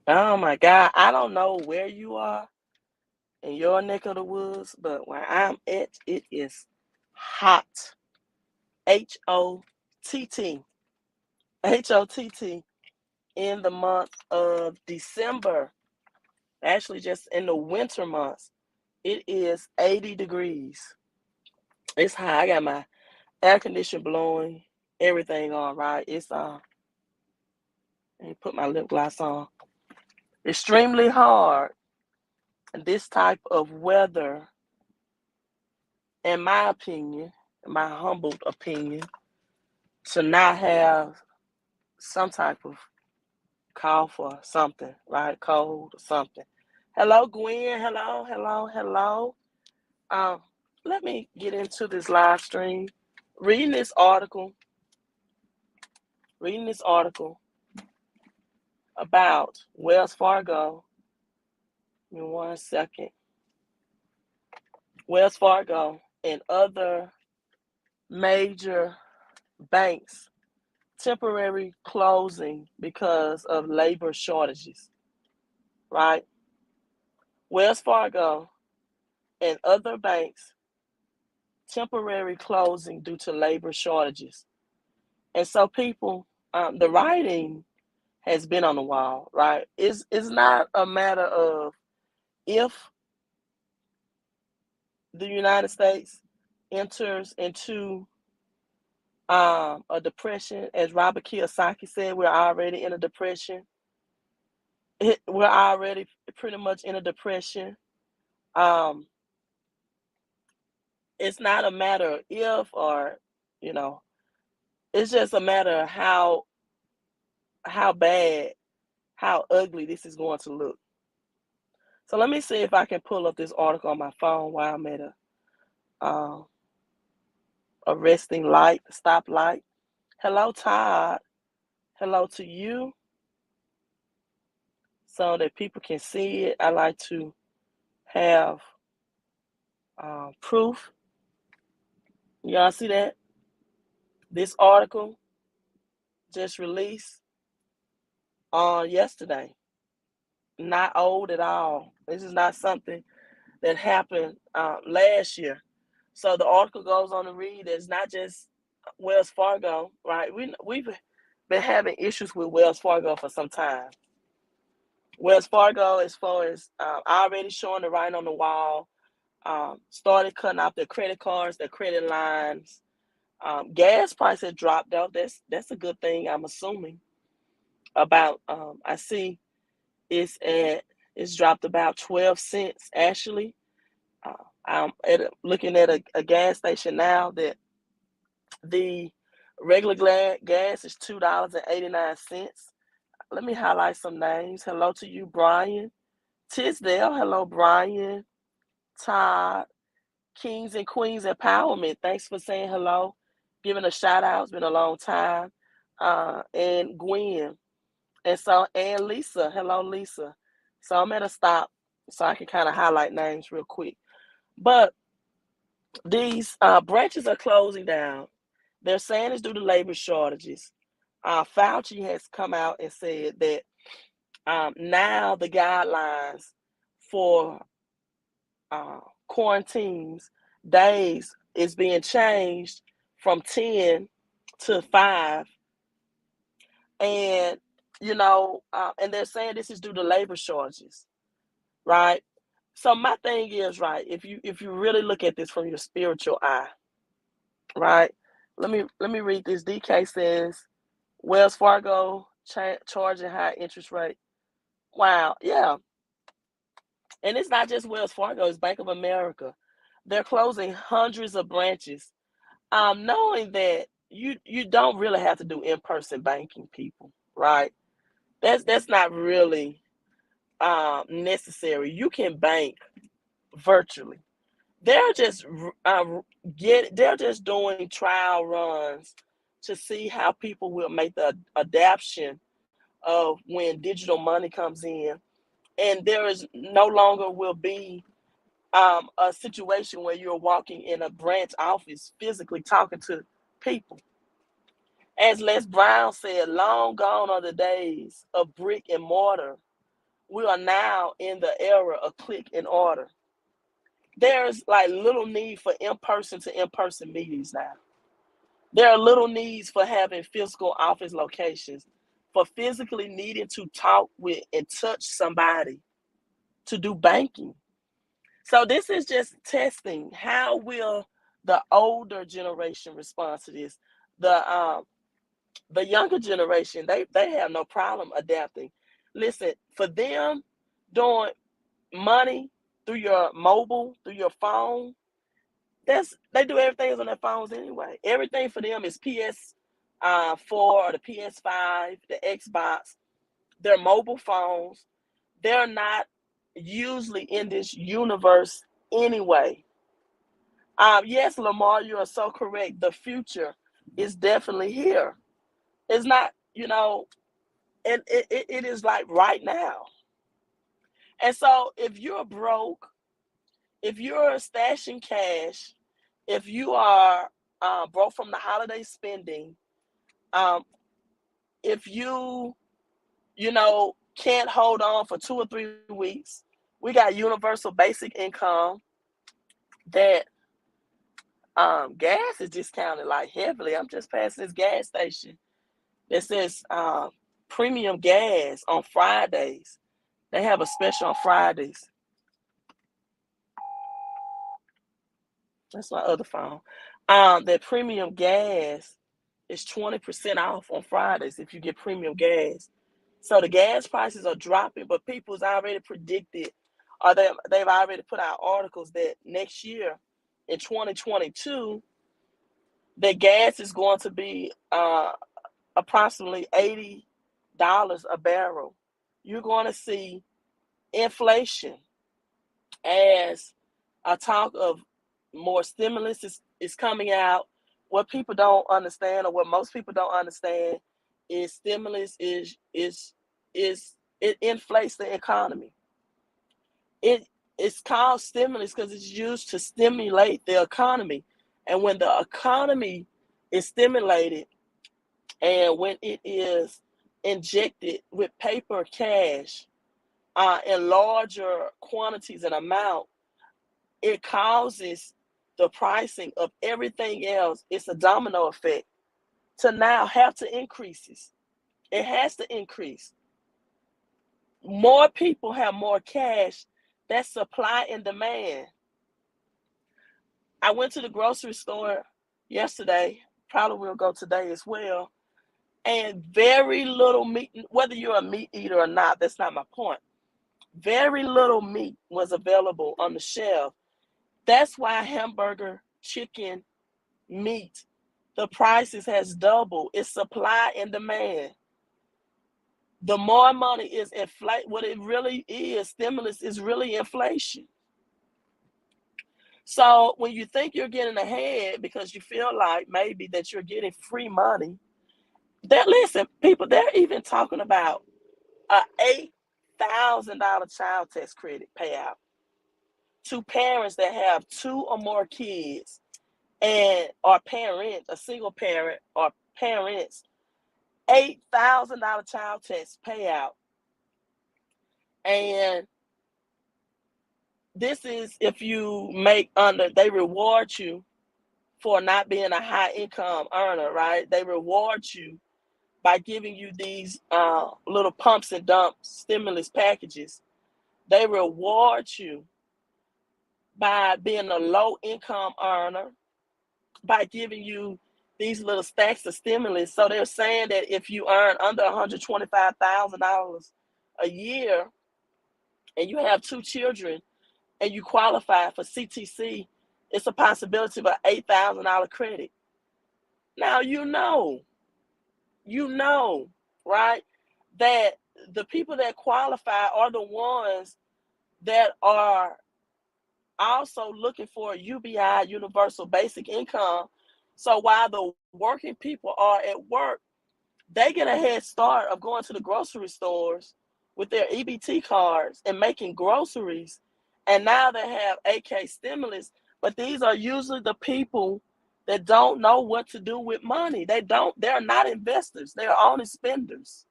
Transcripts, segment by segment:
Oh my God. I don't know where you are in your neck of the woods, but where I'm at, it is hot. Hott. Hott in the month of December. Actually, just in the winter months, it is 80 degrees. It's hot. I got my air conditioner blowing, everything on, right? It's let me put my lip gloss on. Extremely hard. This type of weather, in my opinion, my humble opinion, to not have some type of cough or something, right? Cold or something. Hello, Gwen. Hello, hello, hello. Um, Let me get into this live stream. Reading this article, reading this article about Wells Fargo. Give me 1 second. Wells Fargo and other major banks temporary closing because of labor shortages, right? Wells Fargo and other banks temporary closing due to labor shortages. And so people, the writing has been on the wall, right? It's not a matter of if the United States enters into a depression, as Robert Kiyosaki said, we're already in a depression. We're already pretty much in a depression. Um, it's not a matter of if or, you know, it's just a matter of how bad, how ugly this is going to look. So let me see if I can pull up this article on my phone while I'm at um, a resting light, stop light. Hello, Todd. Hello to you, so that people can see it. I like to have proof. Y'all see that? This article just released on yesterday. Not old at all. This is not something that happened last year. So the article goes on to read that it's not just Wells Fargo, right? We've been having issues with Wells Fargo for some time. Wells Fargo, as far as already showing the writing on the wall, started cutting off their credit cards, their credit lines. Gas prices dropped out. That's a good thing. I'm assuming about. I see it's at it's dropped about 12 cents actually. I'm looking at a gas station now that the regular gas is $2.89. Let me highlight some names. Hello to you, Brian Tisdale. Hello, Brian, Todd, Kings and Queens Empowerment. Thanks for saying hello, giving a shout out. It's been a long time. And Gwen. And Lisa. Hello, Lisa. So I'm at a stop so I can kind of highlight names real quick. But these branches are closing down. They're saying it's due to labor shortages. Fauci has come out and said that now the guidelines for uh, quarantines days is being changed from 10 to 5. And, and they're saying this is due to labor shortages, right? So my thing is, right, if you really look at this from your spiritual eye, right? Let me read this. DK says Wells Fargo charging high interest rate. Wow, yeah. And it's not just Wells Fargo, it's Bank of America. They're closing hundreds of branches. Knowing that you don't really have to do in-person banking, people, right? That's not really necessary. You can bank virtually. They're just they're just doing trial runs to see how people will make the adaptation of when digital money comes in, and there is no longer will be a situation where you're walking in a branch office physically talking to people. As Les Brown said, long gone are the days of brick and mortar. we are now in the era of click and order. There's like little need for in-person to in-person meetings now. There are little needs for having physical office locations, for physically needing to talk with and touch somebody to do banking. So this is just testing. How will the older generation respond to this? The younger generation, they have no problem adapting. Listen, for them, doing money through your mobile, through your phone, they do everything on their phones anyway. Everything for them is PS4 or the PS5, the Xbox, their mobile phones. They're not usually in this universe anyway. Yes, Lamar, you are so correct. The future is definitely here. It's not, and it is like right now. And so if you're broke, if you're stashing cash, if you are broke from the holiday spending, um, if can't hold on for 2 or 3 weeks, we got universal basic income that gas is discounted like heavily. I'm just passing this gas station that says premium gas on Fridays. They have a special on Fridays. That's my other phone. That premium gas is 20% off on Fridays if you get premium gas. So the gas prices are dropping, but people's already predicted, or they've already put out articles that next year in 2022, that gas is going to be approximately $80 a barrel. You're going to see inflation as a talk of more stimulus is coming out. What people don't understand, or what most people don't understand, is stimulus it inflates the economy. It's called stimulus because it's used to stimulate the economy. And when the economy is stimulated, and when it is injected with paper cash in larger quantities and amount, it causes the pricing of everything else. It's a domino effect to now have to increases. It has to increase. More people have more cash. That's supply and demand. I went to the grocery store yesterday, probably will go today as well, and very little meat, whether you're a meat eater or not, that's not my point. Very little meat was available on the shelf. That's why hamburger, chicken, meat, the prices has doubled. It's supply and demand. The more money is inflate, what it really is, stimulus is really inflation. So when you think you're getting ahead because you feel like maybe that you're getting free money, listen, people, they're even talking about a $8,000 child tax credit payout to parents that have 2 or more kids, and or parents, a single parent or parents. $8,000 child tax payout. And this is if you make they reward you for not being a high income earner, right? They reward you by giving you these little pumps and dumps stimulus packages. They reward you by being a low income earner, by giving you these little stacks of stimulus. So they're saying that if you earn under $125,000 a year and you have 2 children and you qualify for CTC, it's a possibility of an $8,000 credit. Now you know, right, that the people that qualify are the ones that are also looking for a UBI, universal basic income. So while the working people are at work, they get a head start of going to the grocery stores with their EBT cards and making groceries. And now they have AK stimulus, but these are usually the people that don't know what to do with money. They're not investors. They're only spenders.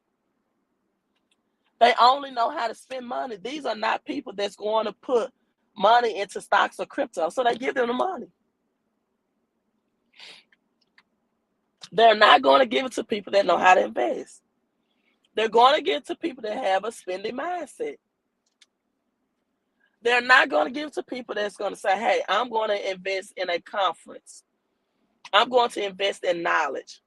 They only know how to spend money. These are not people that's going to put money into stocks or crypto. So they give them the money. They're not going to give it to people that know how to invest. They're going to give it to people that have a spending mindset. They're not going to give it to people that's going to say, hey, I'm going to invest in a conference. I'm going to invest in knowledge.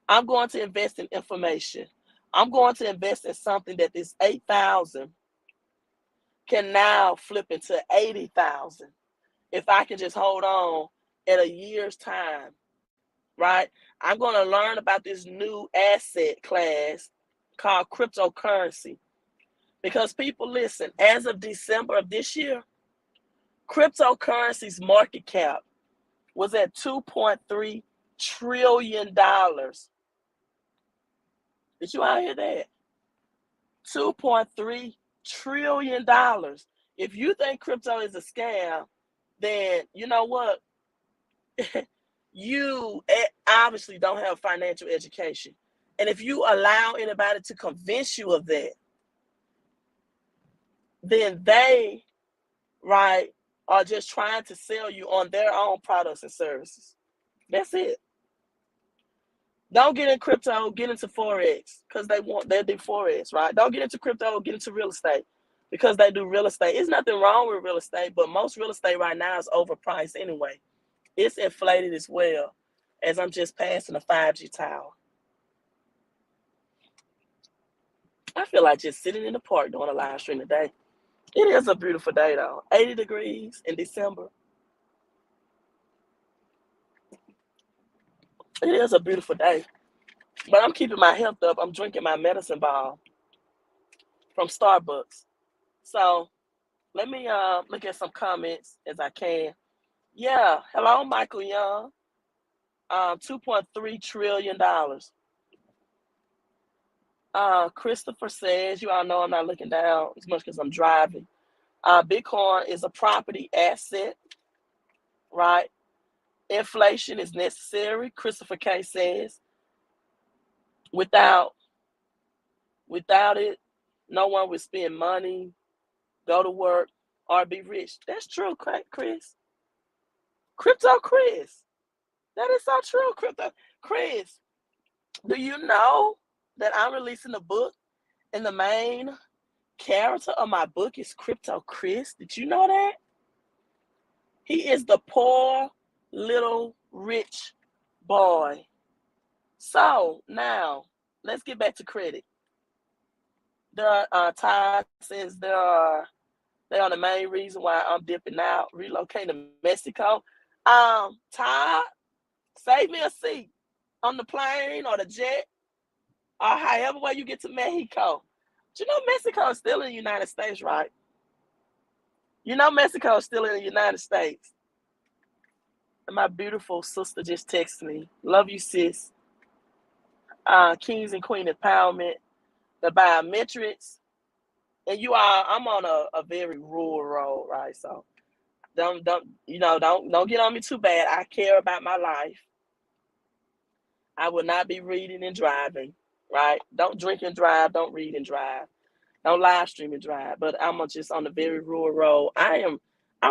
I'm going to invest in information. I'm going to invest in something that this 8,000 can now flip into 80,000 if I can just hold on at a year's time, right? I'm going to learn about this new asset class called cryptocurrency. Because people, listen, as of December of this year, cryptocurrency's market cap was at $2.3 trillion. Did you all hear that? $2.3 trillion. If you think crypto is a scam, then you know what? You obviously don't have financial education. And if you allow anybody to convince you of that, then they, right, are just trying to sell you on their own products and services. That's it. Don't get in crypto, get into Forex because they do Forex, right? Don't get into crypto, get into real estate because they do real estate. There's nothing wrong with real estate, but most real estate right now is overpriced anyway. It's inflated as well, as I'm just passing a 5G tower. I feel like just sitting in the park doing a live stream today. It is a beautiful day though. 80 degrees in December. It is a beautiful day. But I'm keeping my health up. I'm drinking my medicine ball from Starbucks. So let me look at some comments as I can. Yeah, hello, Michael Young. $2.3 trillion. Christopher says, you all know I'm not looking down as much because I'm driving. Bitcoin is a property asset, right? Inflation is necessary. Christopher K says, without it, no one would spend money, go to work, or be rich. That's true, Chris. Crypto Chris. That is so true, Crypto Chris. Do you know that I'm releasing a book and the main character of my book is Crypto Chris? Did you know that? He is the poor little rich boy. So now let's get back to credit. Todd says they are the main reason why I'm dipping out, relocating to Mexico. Todd, save me a seat on the plane or the jet or however way you get to Mexico. But you know Mexico is still in the United States, right? You know Mexico is still in the United States. And my beautiful sister just texted me. Love you, sis. Kings and Queen Empowerment, the biometrics. And you are, I'm on a very rural road, right? So don't get on me too bad. I care about my life. I will not be reading and driving, right? Don't drink and drive, don't read and drive. Don't live stream and drive. But I'm just on a very rural road. I'm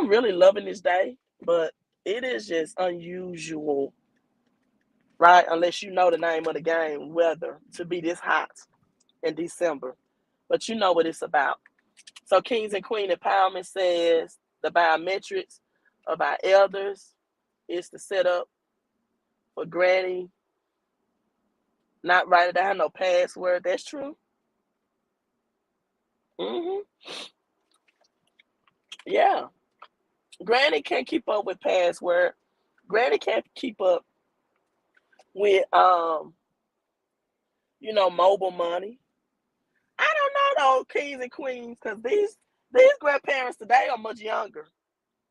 really loving this day, but it is just unusual, right? Unless you know the name of the game, weather, to be this hot in December. But you know what it's about. So Kings and Queen Empowerment says the biometrics of our elders is to set up for Granny, not write it down, no password. That's true. Mm-hmm. Yeah. Granny can't keep up with password. Granny can't keep up with mobile money. I don't know though, kings and queens, because these grandparents today are much younger.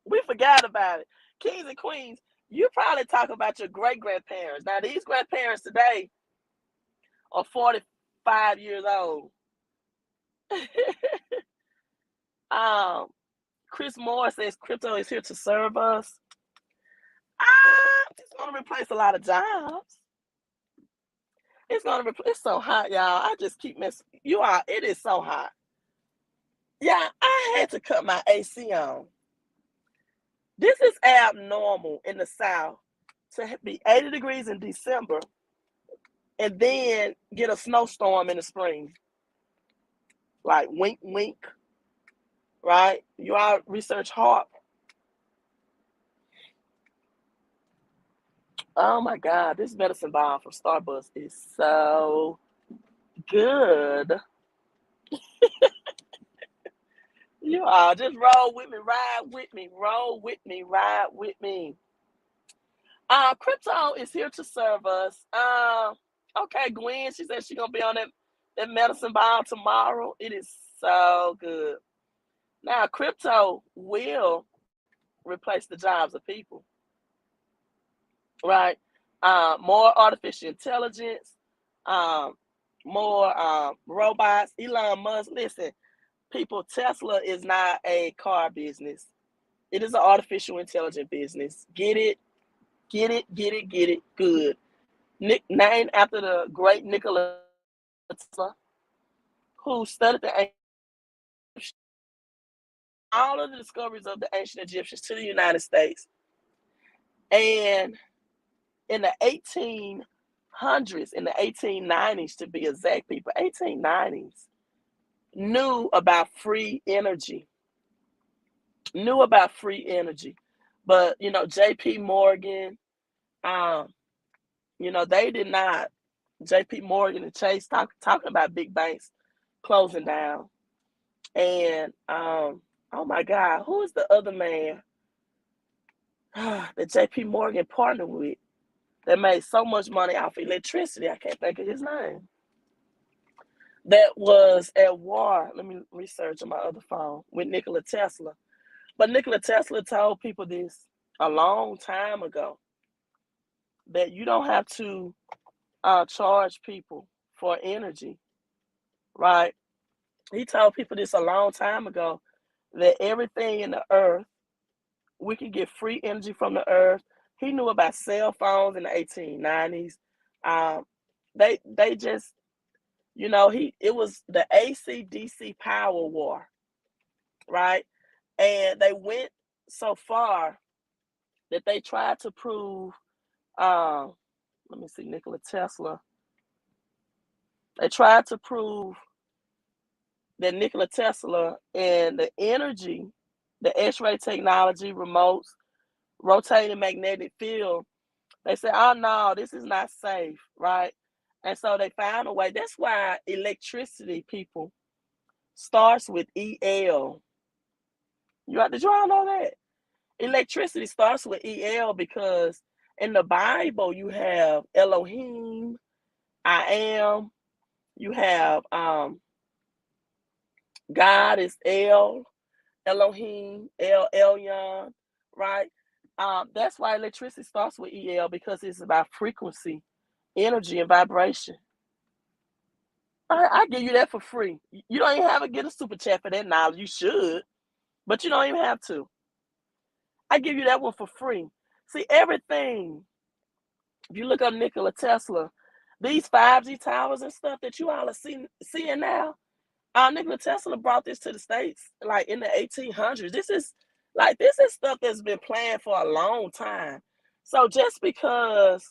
We forgot about it. Kings and queens, you probably talk about your great grandparents. Now these grandparents today are 45 years old. um, Chris Moore says crypto is here to serve us. It's going to replace a lot of jobs. It's so hot, y'all. I just keep messing. It is so hot. Yeah, I had to cut my AC on. This is abnormal in the South to be 80 degrees in December and then get a snowstorm in the spring. Like wink, wink, right? You all research hard. Oh my God, this medicine ball from Starbucks is so good. You all just roll with me, ride with me, roll with me, ride with me. Crypto is here to serve us. Okay, Gwen, she said she's gonna be on that medicine ball tomorrow. It is so good. Now, crypto will replace the jobs of people, right? More artificial intelligence, um, more robots. Elon Musk, listen, people, Tesla is not a car business. It is an artificial intelligence business. Get it, get it, get it, get it. Good. Named after the great Nikola Tesla, who studied all of the discoveries of the ancient Egyptians to the United States. And in the 1800s, in the 1890s to be exact, people, 1890s, knew about free energy. Knew about free energy. But, J.P. Morgan, they did not. J.P. Morgan and Chase talking about big banks closing down. And, oh my God, who is the other man that J.P. Morgan partnered with that made so much money off electricity? I can't think of his name. That was at war. Let me research on my other phone with Nikola Tesla. But Nikola Tesla told people this a long time ago, that you don't have to charge people for energy, right? He told people this a long time ago, that everything in the earth, we can get free energy from the earth. He knew about cell phones in the 1890s. They just, it was the AC/DC power war, right? And they went so far that they tried to prove, let me see, Nikola Tesla. They tried to prove that Nikola Tesla and the energy, the X-ray technology, remotes, rotating magnetic field, they said, oh no, this is not safe, right? And so they found a way. That's why electricity, people, starts with EL. Did you all know that? Electricity starts with EL because in the Bible you have Elohim, I am. You have God is Elohim, Elyon, right? That's why electricity starts with EL, because it's about frequency, energy, and vibration. I give you that for free. You don't even have to get a super chat for that knowledge. You should, but you don't even have to. I give you that one for free. See, everything, if you look up Nikola Tesla, these 5G towers and stuff that you all are seeing now, Nikola Tesla brought this to the States like in the 1800s. This is stuff that's been planned for a long time. So just because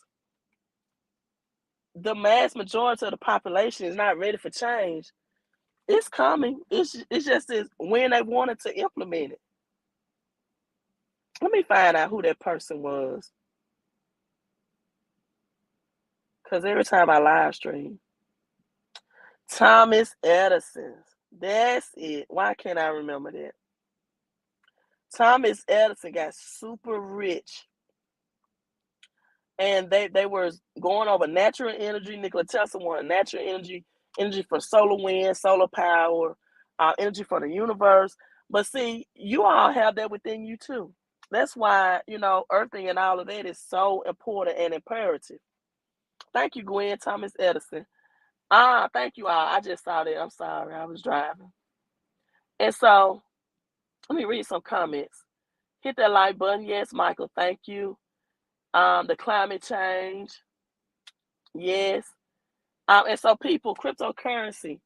the mass majority of the population is not ready for change, it's coming. It's just when they wanted to implement it. Let me find out who that person was, because every time I live stream, Thomas Edison. That's it. Why can't I remember that? Thomas Edison got super rich, and they were going over natural energy. Nikola Tesla wanted natural energy for solar wind, solar power, energy for the universe. But see, you all have that within you too. That's why, earthing and all of that is so important and imperative. Thank you, Gwen. Thomas Edison. Thank you all. I just saw that. I'm sorry, I was driving. And so let me read some comments. Hit that like button. Yes, Michael, thank you. The climate change. Yes. And so people, cryptocurrency,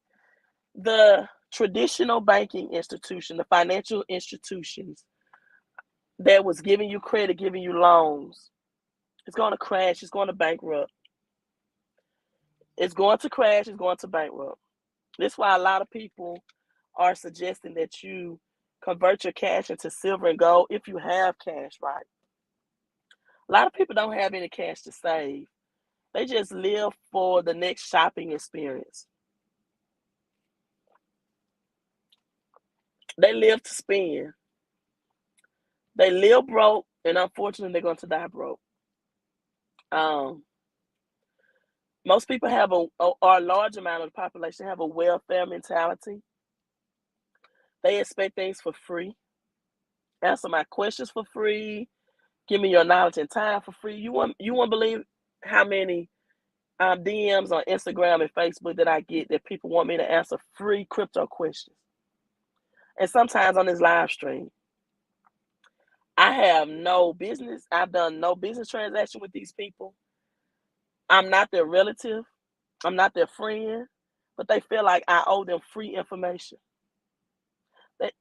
the traditional banking institution, the financial institutions that was giving you credit, giving you loans, it's going to crash. It's going to bankrupt. It's going to crash. It's going to bankrupt. That's why a lot of people are suggesting that you convert your cash into silver and gold if you have cash, right? A lot of people don't have any cash to save. They just live for the next shopping experience. They live to spend. They live broke, and unfortunately, they're going to die broke. Um, Most people have or a large amount of the population have a welfare mentality. They expect things for free. Answer my questions for free. Give me your knowledge and time for free. You won't believe how many DMs on Instagram and Facebook that I get that people want me to answer free crypto questions. And sometimes on this live stream, I have no business. I've done no business transaction with these people. I'm not their relative. I'm not their friend, but they feel like I owe them free information.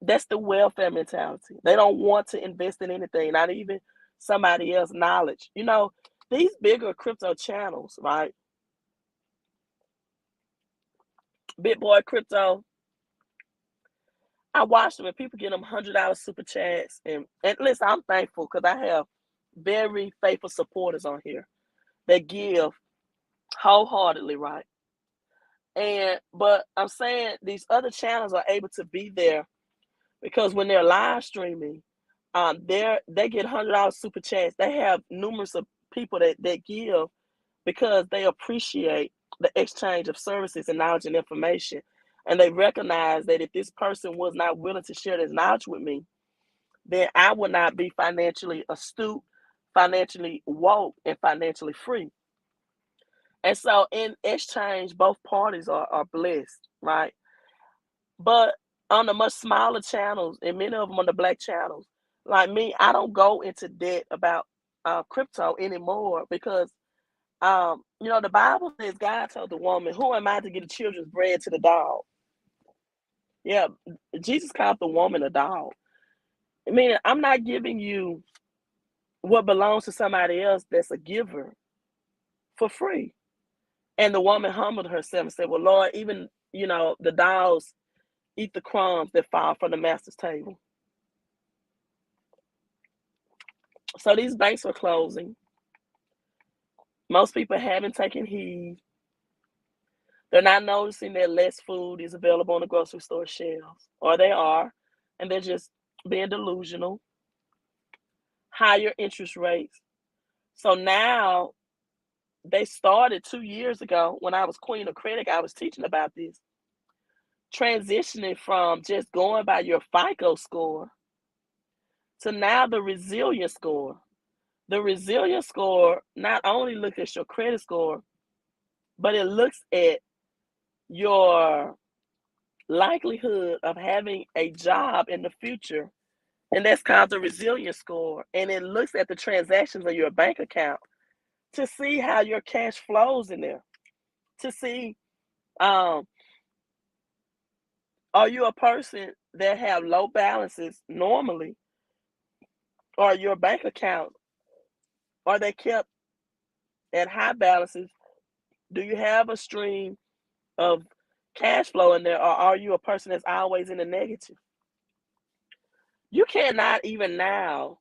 That's the welfare mentality. They don't want to invest in anything, not even somebody else's knowledge. These bigger crypto channels, right? Big Boy Crypto, I watch them and people get them $100 super chats. And listen, I'm thankful because I have very faithful supporters on here that give wholeheartedly, right? But I'm saying these other channels are able to be there because when they're live streaming, they get $100 super chats. They have numerous of people that give because they appreciate the exchange of services and knowledge and information. And they recognize that if this person was not willing to share this knowledge with me, then I would not be financially astute, financially woke, and financially free. And so in exchange, both parties are blessed, right? But on the much smaller channels, and many of them on the black channels, like me, I don't go into debt about crypto anymore because the Bible says God told the woman, "Who am I to give the children's bread to the dog?" Yeah, Jesus called the woman a dog. I mean, I'm not giving you what belongs to somebody else that's a giver for free. And the woman humbled herself and said, "Well, Lord, even the dogs eat the crumbs that fall from the master's table." So these banks are closing. Most people haven't taken heed. They're not noticing that less food is available on the grocery store shelves, or they are, and they're just being delusional. Higher interest rates. So now they started 2 years ago when I was Queen of Credit. I was teaching about this, transitioning from just going by your FICO score to now the resilience score. The resilience score not only looks at your credit score, but it looks at your likelihood of having a job in the future. And that's called the resilience score. And it looks at the transactions of your bank account to see how your cash flows in there. To see, are you a person that have low balances normally, or your bank account, are they kept at high balances? Do you have a stream of cash flow in there, or are you a person that's always in the negative? You cannot even now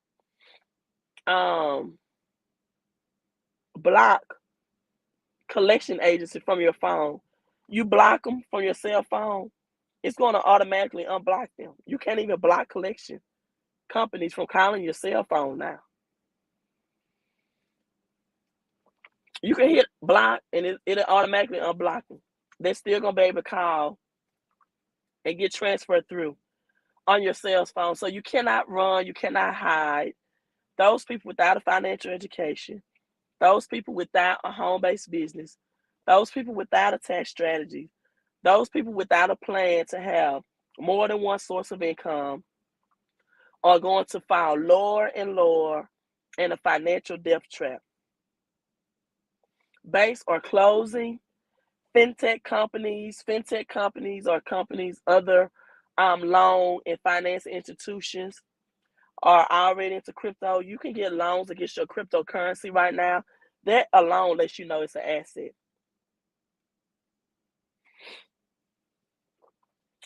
block collection agency from your phone. You block them from your cell phone, it's going to automatically unblock them. You can't even block collection companies from calling your cell phone now. You can hit block and it'll automatically unblock them. They're still going to be able to call and get transferred through on your cell phone. So you cannot run, you cannot hide. Those people without a financial education, those people without a home-based business, those people without a tax strategy, those people without a plan to have more than one source of income are going to fall lower and lower in a financial death trap. Banks are closing. fintech companies or companies, other loan and finance institutions are already into crypto. You can get loans against your cryptocurrency right now. That alone lets you know it's an asset.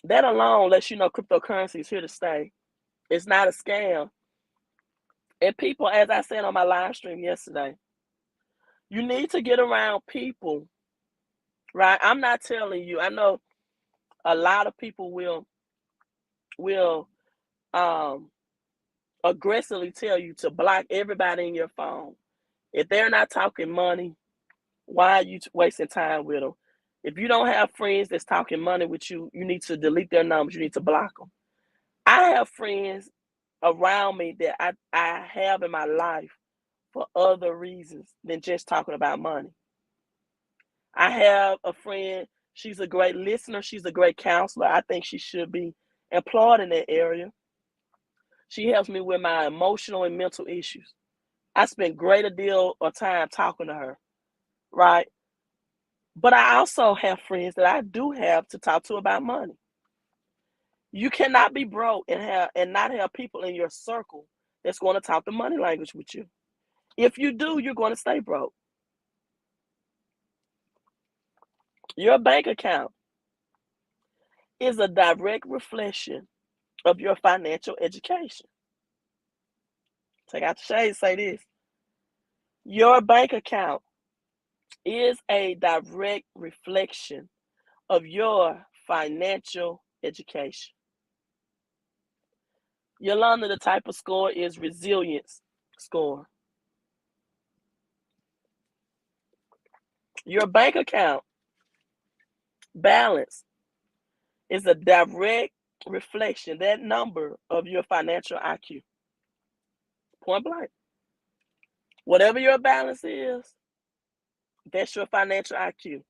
That alone lets you know cryptocurrency is here to stay. It's not a scam. And people, as I said on my live stream yesterday, you need to get around people, right? I'm not telling you. I know a lot of people will aggressively tell you to block everybody in your phone. If they're not talking money, why are you wasting time with them? If you don't have friends that's talking money with you, you need to delete their numbers. You need to block them. I have friends around me that I have in my life for other reasons than just talking about money. I have a friend, she's a great listener, she's a great counselor. I think she should be employed in that area. She helps me with my emotional and mental issues. I spend greater deal of time talking to her, right? But I also have friends that I do have to talk to about money. You cannot be broke and not have people in your circle that's going to talk the money language with you. If you do, you're going to stay broke. Your bank account is a direct reflection of your financial education. Take out the shade, say this. Your bank account is a direct reflection of your financial education. Yolanda, the type of score is resilience score. Your bank account balance is a direct reflection, that number, of your financial IQ. Point blank. Whatever your balance is, that's your financial IQ.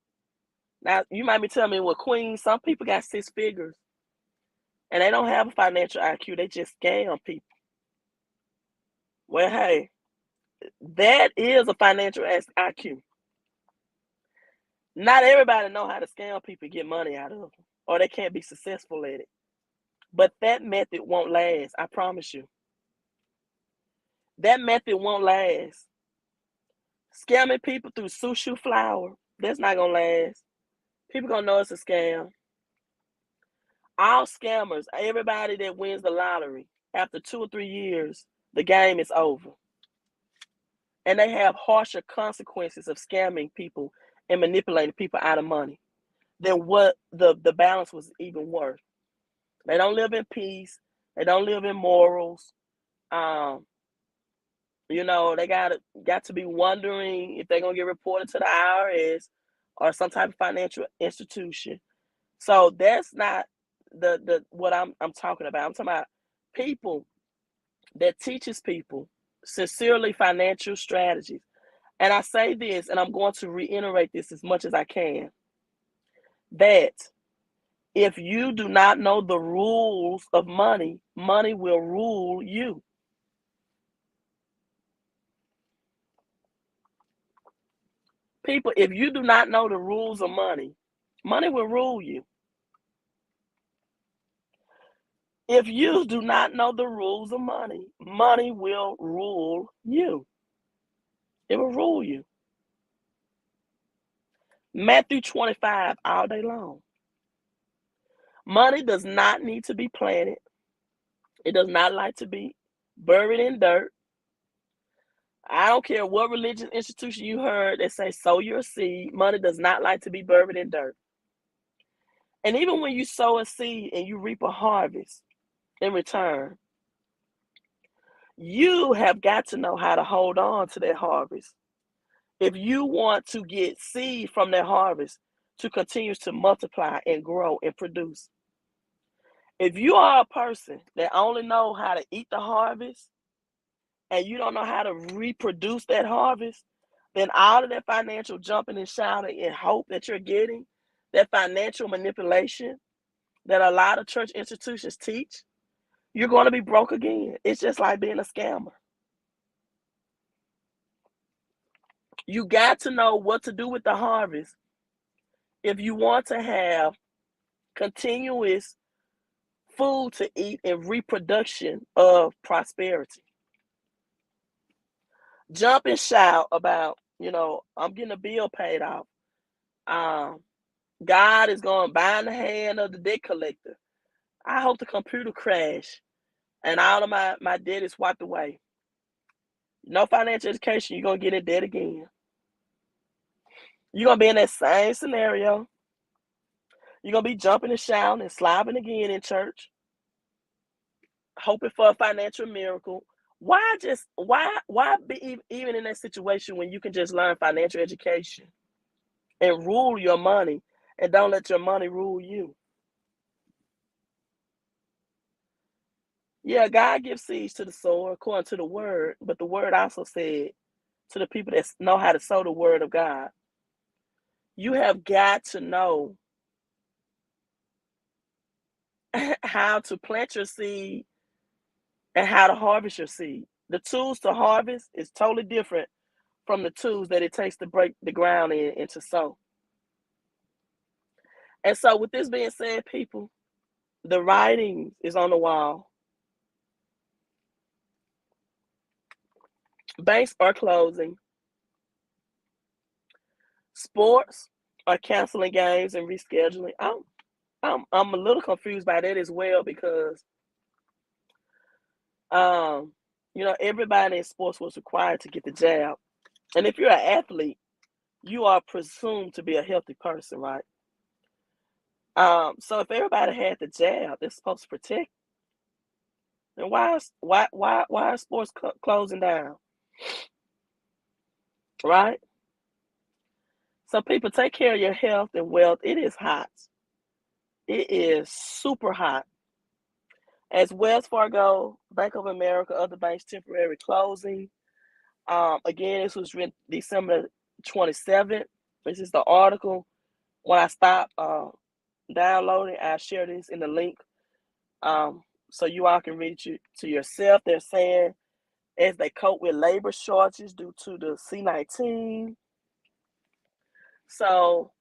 Now, you might be telling me, well, Queen, some people got 6 figures and they don't have a financial IQ. They just scam people. Well, hey, that is a financial IQ. Not everybody know how to scam people, get money out of them, or they can't be successful at it. But that method won't last, I promise you. That method won't last. Scamming people through sushi flour, that's not going to last. People going to know it's a scam. All scammers, everybody that wins the lottery, after 2 or 3 years, the game is over. And they have harsher consequences of scamming people and manipulating people out of money than what the balance was even worth. They don't live in peace. They don't live in morals. They got to be wondering if they're gonna get reported to the IRS or some type of financial institution. So that's not the what I'm talking about. I'm talking about people that teaches people sincerely financial strategies. And I say this, and I'm going to reiterate this as much as I can, that if you do not know the rules of money, money will rule you. People, if you do not know the rules of money, money will rule you. If you do not know the rules of money, money will rule you. It will rule you. Matthew 25 all day long. Money does not need to be planted. It does not like to be buried in dirt. I don't care what religious institution you heard that say sow your seed. Money does not like to be buried in dirt. And even when you sow a seed and you reap a harvest in return, you have got to know how to hold on to that harvest. If you want to get seed from that harvest to continue to multiply and grow and produce. If you are a person that only know how to eat the harvest and you don't know how to reproduce that harvest, then all of that financial jumping and shouting and hope that you're getting, that financial manipulation that a lot of church institutions teach, you're going to be broke again. It's just like being a scammer. You got to know what to do with the harvest if you want to have continuous food to eat and reproduction of prosperity. Jump and shout about, I'm getting a bill paid off. Um, God is going to bind the hand of the debt collector. I hope the computer crash and all of my debt is wiped away. No financial education, you're going to get in debt again. You're going to be in that same scenario. You're going to be jumping and shouting and slobbing again in church, hoping for a financial miracle. Why be even in that situation when you can just learn financial education and rule your money and don't let your money rule you? Yeah, God gives seeds to the sower according to the word, but the word also said to the people that know how to sow the word of God, you have got to know how to plant your seed and how to harvest your seed. The tools to harvest is totally different from the tools that it takes to break the ground in and to sow. And so, with this being said, people, the writing is on the wall. Banks are closing. Sports are canceling games and rescheduling. I'm a little confused by that as well because everybody in sports was required to get the jab. And if you're an athlete, you are presumed to be a healthy person, right? So if everybody had the jab, they're supposed to protect. Then why are sports closing down, right? So people, take care of your health and wealth. It is hot. It is super hot. As Wells Fargo, Bank of America, other banks temporary closing. Again, this was written December 27th. This is the article. When I stop downloading, I'll share this in the link so you all can read it to yourself. They're saying as they cope with labor shortages due to the C-19. So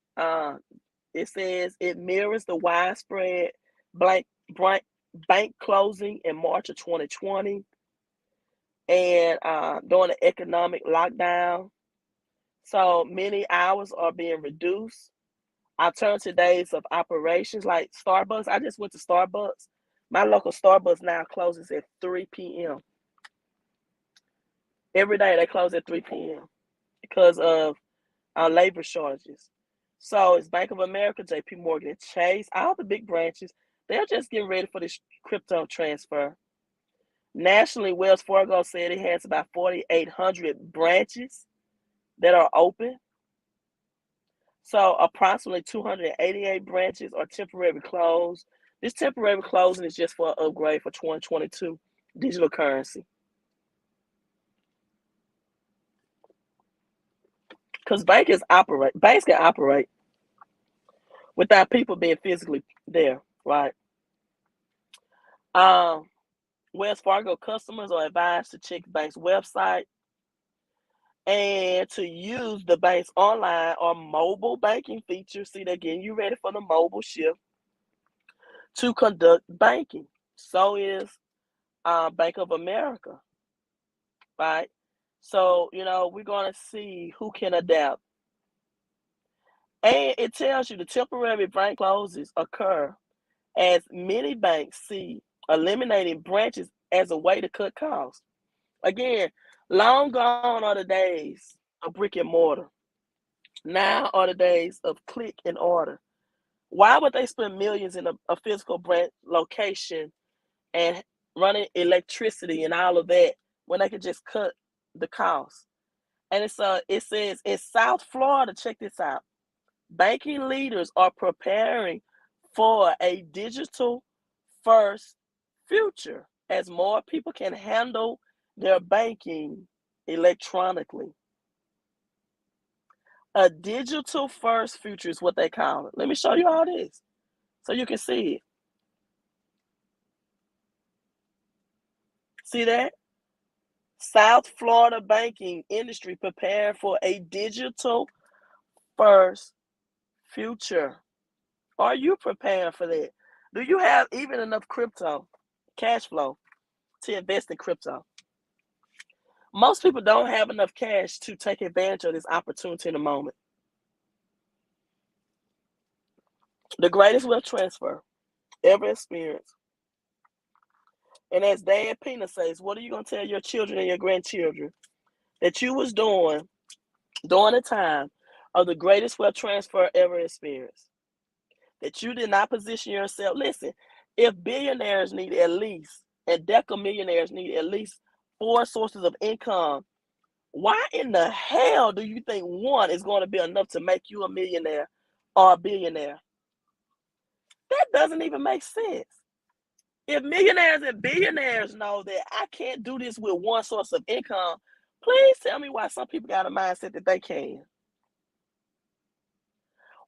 it says it mirrors the widespread bank closing in March of 2020 and during the economic lockdown. So many hours are being reduced. Alternative days of operations like Starbucks. I just went to Starbucks. My local Starbucks now closes at 3 p.m. Every day they close at 3 p.m. because of labor shortages. So it's Bank of America, JP Morgan, and Chase, all the big branches, they're just getting ready for this crypto transfer. Nationally, Wells Fargo said it has about 4,800 branches that are open. So approximately 288 branches are temporarily closed. This temporary closing is just for an upgrade for 2022 digital currency. Because banks can operate without people being physically there, right? Wells Fargo customers are advised to check the bank's website and to use the bank's online or mobile banking feature. See, they're getting you ready for the mobile shift to conduct banking. So is Bank of America, right? So, we're going to see who can adapt. And it tells you the temporary bank closes occur as many banks see eliminating branches as a way to cut costs. Again, long gone are the days of brick and mortar. Now are the days of click and order. Why would they spend millions in a physical branch location and running electricity and all of that when they could just cut the cost? And it says in South Florida, check this out. Banking leaders are preparing for a digital first future as more people can handle their banking electronically. A digital first future is what they call it. Let me show you all this so you can see it. See that? South Florida banking industry preparing for a digital first future. Are you preparing for that? Do you have even enough crypto cash flow to invest in crypto? Most people don't have enough cash to take advantage of this opportunity in the moment. The greatest wealth transfer ever experienced. And as Dad Pena says, what are you going to tell your children and your grandchildren that you was doing during the time of the greatest wealth transfer ever experienced? That you did not position yourself. Listen, if billionaires need at least, and deca millionaires need at least 4 sources of income, why in the hell do you think one is going to be enough to make you a millionaire or a billionaire? That doesn't even make sense. If millionaires and billionaires know that I can't do this with one source of income, please tell me why some people got a mindset that they can.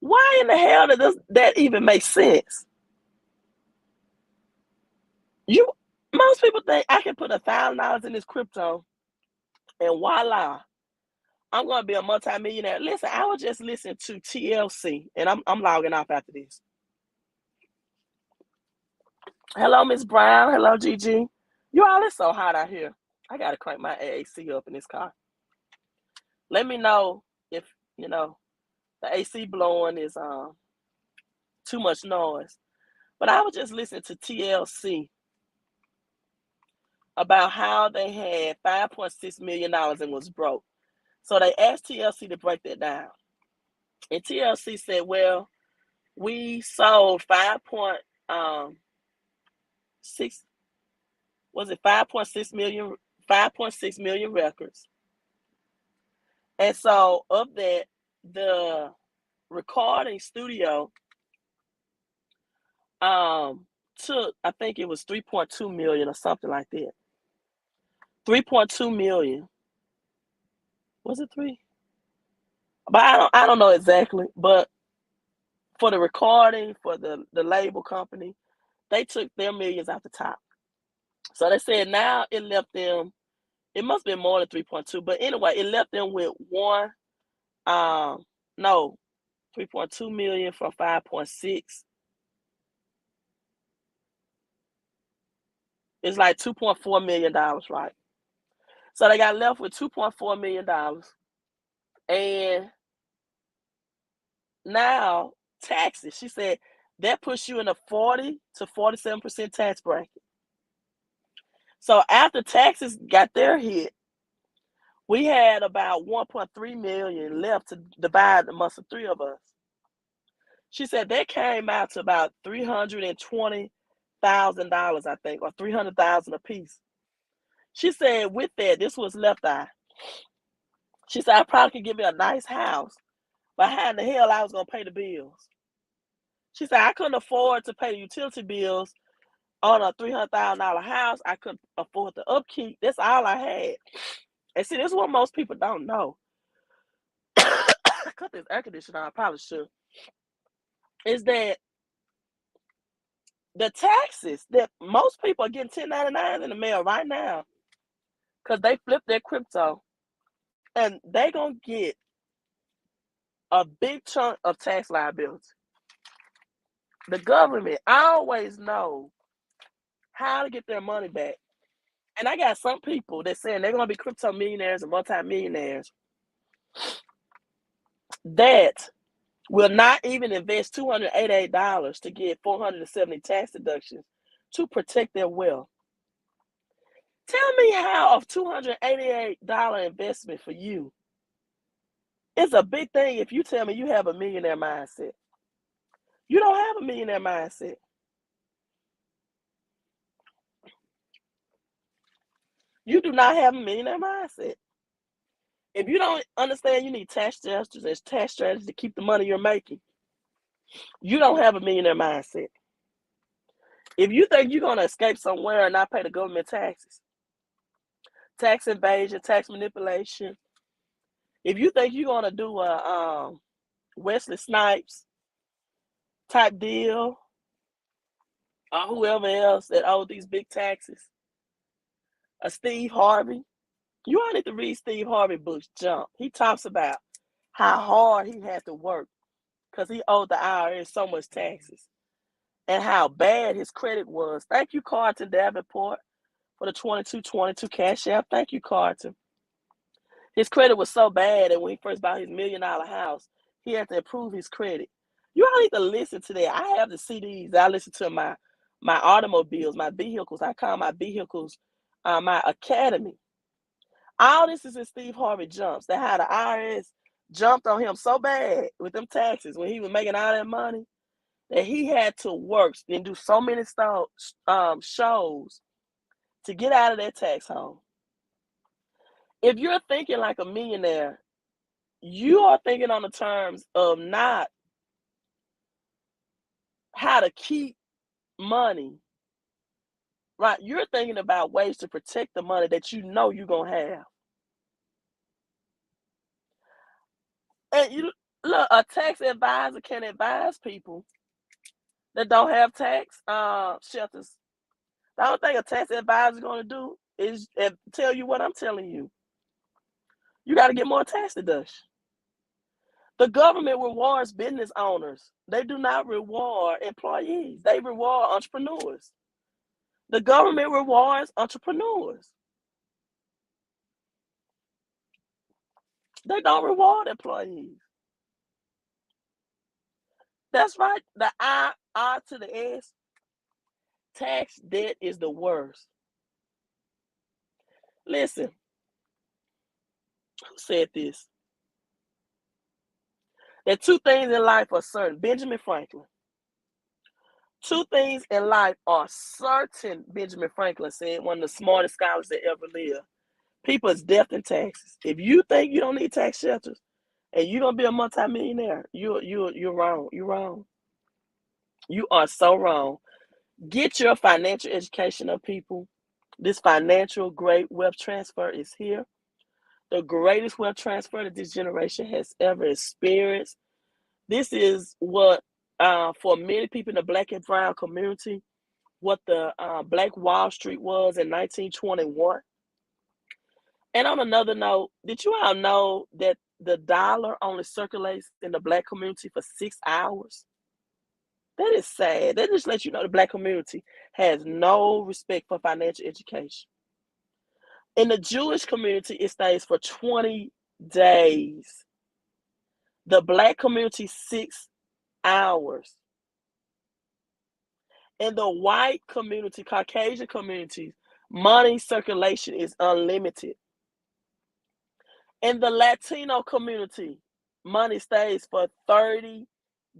Why in the hell does that even make sense? Most people think I can put $1,000 in this crypto and voila, I'm gonna be a multimillionaire. Listen, I was just listening to TLC, and I'm logging off after this. Hello, Miss Brown. Hello, Gigi. You all, it's so hot out here. I gotta crank my AC up in this car. Let me know if the AC blowing is too much noise. But I was just listening to TLC about how they had $5.6 million and was broke. So they asked TLC to break that down. And TLC said, well, we sold 5.6 million records. And so of that, the recording studio took, I think it was 3.2 million or something like that. 3.2 million. Was it 3? But I don't know exactly. But for the recording, for the label company, they took their millions out the top. So they said now it left them, it must have been more than 3.2, but anyway, it left them with 3.2 million for 5.6. It's like $2.4 million, right? So they got left with $2.4 million. And now taxes, she said that puts you in a 40 to 47% tax bracket. So after taxes got their hit, we had about 1.3 million left to divide amongst the 3 of us. She said that came out to about $320,000, I think, or $300,000 a piece. She said with that, this was left eye. She said I probably could give me a nice house, but how in the hell I was gonna pay the bills? She said I couldn't afford to pay the utility bills on a $300,000 house. I couldn't afford the upkeep. That's all I had. And see, this is what most people don't know. Cut this air conditioner on, I probably should. Is that the taxes that most people are getting 1099 in the mail right now because they flipped their crypto and they gonna get a big chunk of tax liability. The government always know how to get their money back. And I got some people that saying they're gonna be crypto millionaires and multimillionaires that will not even invest $288 to get 470 tax deductions to protect their wealth. Tell me how a $288 investment for you is a big thing if you tell me you have a millionaire mindset. You don't have a millionaire mindset. You do not have a millionaire mindset. If you don't understand you need tax strategies and tax strategies to keep the money you're making, you don't have a millionaire mindset. If you think you're going to escape somewhere and not pay the government taxes, tax evasion, tax manipulation, if you think you're going to do a Wesley Snipes type deal or whoever else that owed these big taxes, a Steve Harvey, you all need to read Steve Harvey books, Jump. He talks about how hard he had to work because he owed the IRS so much taxes and how bad his credit was. Thank you, Carlton Davenport, for the 2222 Cash App. Thank you, Carlton. His credit was so bad that when he first bought his $1 million house, he had to improve his credit. You all need to listen to that. I have the CDs. I listen to my automobiles, my vehicles. I call my vehicles my academy. All this is in Steve Harvey Jumps. That how the IRS jumped on him so bad with them taxes when he was making all that money that he had to work and do so many shows to get out of that tax hole. If you're thinking like a millionaire, you are thinking on the terms of not how to keep money, right? You're thinking about ways to protect the money that you know you're going to have. And you look, a tax advisor can advise people that don't have tax shelters. The only thing a tax advisor is going to do is tell you what I'm telling you. You got to get more tax deduction. The government rewards business owners. They do not reward employees. They reward entrepreneurs. The government rewards entrepreneurs. They don't reward employees. That's right. The I to the S. Tax debt is the worst. Listen, who said this? There are two things in life are certain. Benjamin Franklin. Two things in life are certain, Benjamin Franklin said, one of the smartest scholars that ever lived. People's death and taxes. If you think you don't need tax shelters and you're gonna be a multimillionaire, you're wrong. You're wrong. You are so wrong. Get your financial education up, people. This financial great wealth transfer is here. The greatest wealth transfer that this generation has ever experienced. This is what, for many people in the Black and brown community, what the Black Wall Street was in 1921. And on another note, did you all know that the dollar only circulates in the Black community for 6 hours? That is sad. That just lets you know the Black community has no respect for financial education. In the Jewish community, it stays for 20 days. The Black community, 6 hours. In the white community, Caucasian communities, money circulation is unlimited. In the Latino community, money stays for 30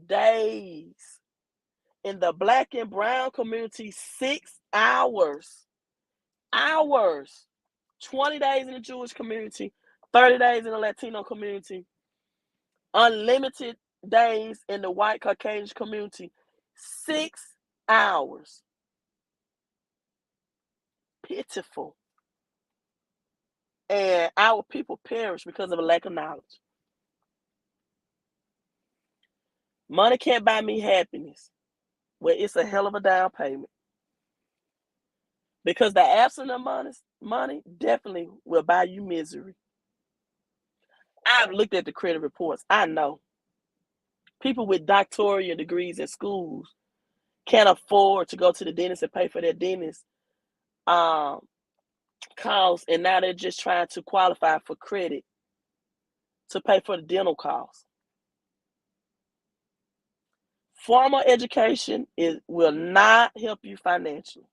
days. In the Black and brown community, 6 hours. Hours. 20 days in the Jewish community, 30 days in the Latino community, unlimited days in the white Caucasian community, 6 hours. Pitiful. And our people perish because of a lack of knowledge. Money can't buy me happiness. Well, it's a hell of a down payment. Because the absence of money definitely will buy you misery. I've looked at the credit reports. I know. People with doctoral degrees in schools can't afford to go to the dentist and pay for their dentist costs, and now they're just trying to qualify for credit to pay for the dental costs. Formal education will not help you financially.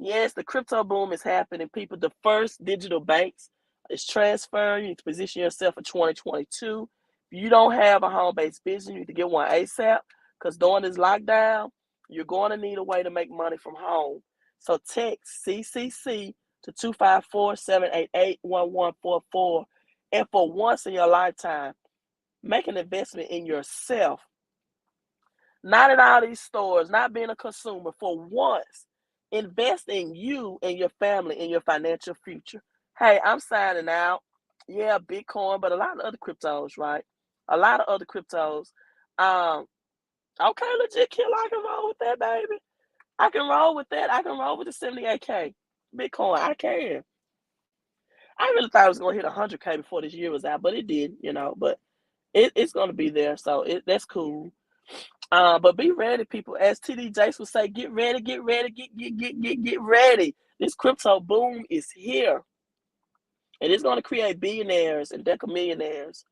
Yes, the crypto boom is happening. People, the first digital banks is transferring. You need to position yourself for 2022. If you don't have a home-based business, you need to get one ASAP, because during this lockdown, you're going to need a way to make money from home. So text CCC to 254-788-1144. And for once in your lifetime, make an investment in yourself. Not in all these stores, not being a consumer. For once, invest in you and your family and your financial future. Hey, I'm signing out. Yeah, Bitcoin, but a lot of other cryptos, right? A lot of other cryptos. Okay, legit kill. I can roll with that, baby. I can roll with that. I can roll with the 78K Bitcoin. I can. I really thought it was gonna hit 100K before this year was out, but it did, But It's going to be there. So that's cool. But be ready, people. As TD Jakes would say, get ready, get ready, get ready. This crypto boom is here. And it's going to create billionaires and decamillionaires.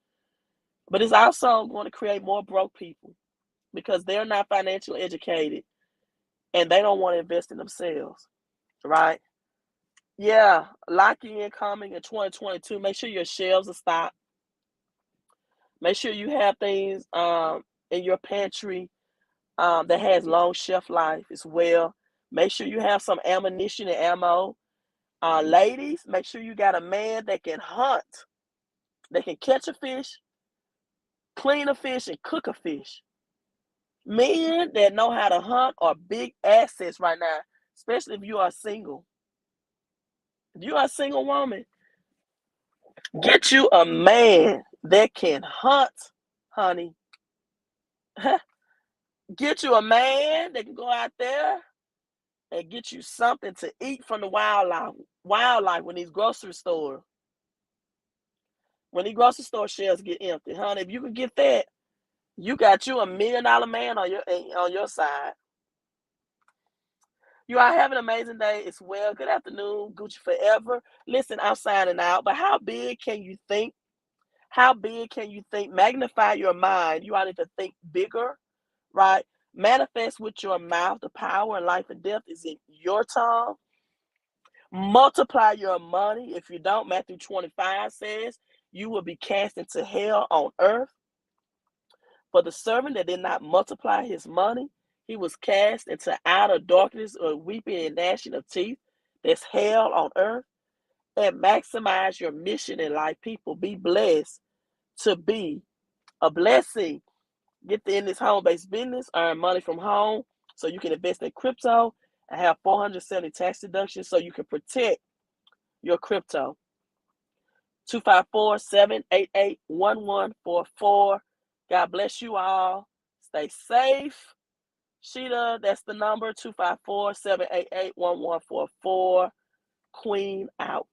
But it's also going to create more broke people because they're not financially educated and they don't want to invest in themselves, right? Yeah, lock in coming in 2022. Make sure your shelves are stocked. Make sure you have things in your pantry that has long shelf life as well. Make sure you have some ammunition and ammo. Ladies, make sure you got a man that can hunt, that can catch a fish, clean a fish, and cook a fish. Men that know how to hunt are big assets right now, especially if you are single. If you are a single woman, get you a man that can hunt, honey. Get you a man that can go out there and get you something to eat from the wildlife when these grocery stores. When these grocery store shelves get empty, honey, if you can get that, you got you $1 million man on your side. You all have an amazing day as well. Good afternoon, Gucci forever. Listen, I'm signing out, but how big can you think? How big can you think? Magnify your mind. You all need to think bigger, right? Manifest with your mouth. The power and life and death is in your tongue. Multiply your money. If you don't, Matthew 25 says, you will be cast into hell on earth. For the servant that did not multiply his money, he was cast into outer darkness or weeping and gnashing of teeth. That's hell on earth. And maximize your mission in life, people. Be blessed to be a blessing. Get in this home-based business, earn money from home so you can invest in crypto and have 470 tax deductions so you can protect your crypto. 254-788-1144. God bless you all. Stay safe. Sheeta, that's the number, 254-788-1144. Queen out.